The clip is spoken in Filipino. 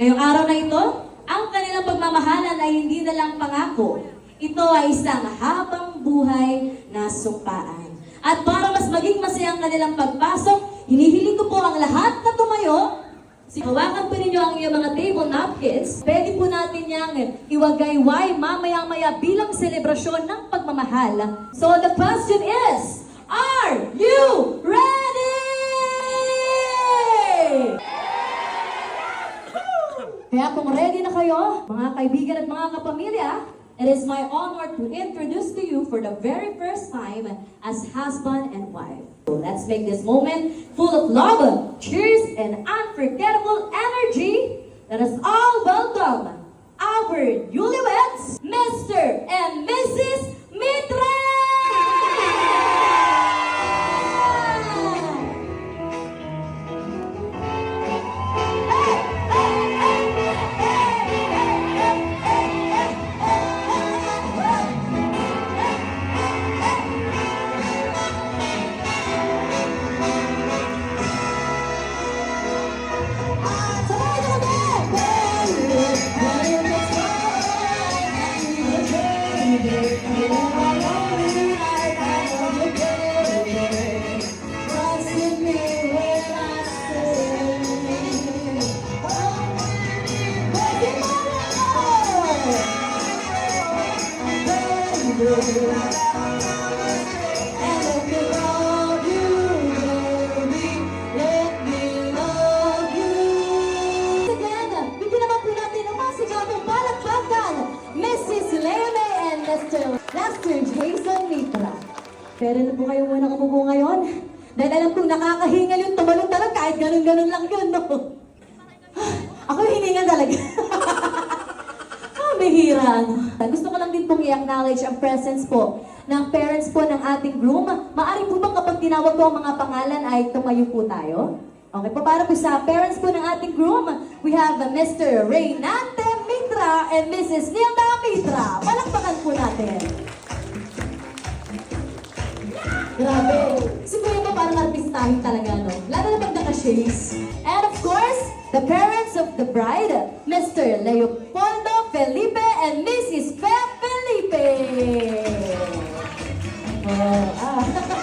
Ngayong araw na ito, ang kanilang pagmamahalan ay hindi na lang pangako. Ito ay isang habang buhay na sumpaan. At para mas maging masaya ang kanilang pagpasok, hinihiling ko po ang lahat na tumayo. Hawakan po ninyo ang iyong mga table napkins. Pwede po natin yang iwagayway mamaya-maya bilang selebrasyon ng pagmamahal. So the question is, are you ready? Kaya kung ready na kayo, mga kaibigan at mga kapamilya, it is my honor to introduce to you for the very first time as husband and wife. So let's make this moment full of love, cheers, and unforgettable energy. Let us all welcome our newlyweds, Mr. and Mrs. Mitra! Mr. Jason Mitra. Pero na po kayo muna umupo ngayon. Dahil alam kong nakakahingal yung tumalong-talong kahit ganun-ganun lang yun, no? Ako hiningal talaga. Bihira, ano? Gusto ko lang din pong i-acknowledge ang presence po ng parents po ng ating groom. Maaari po bang kapag tinawag ko ang mga pangalan ay tumayo po tayo? Okay po, para po sa parents po ng ating groom, we have Mr. Reynante Mitra and Mrs. Nilda Mitra. Palakpakan po natin. Grabe. Si Kuya mo parang artistahin talaga, no? Lalo na pag naka-shades. And of course, the parents of the bride, Mr. Leopoldo Felipe and Mrs. Fe Felipe. Oh,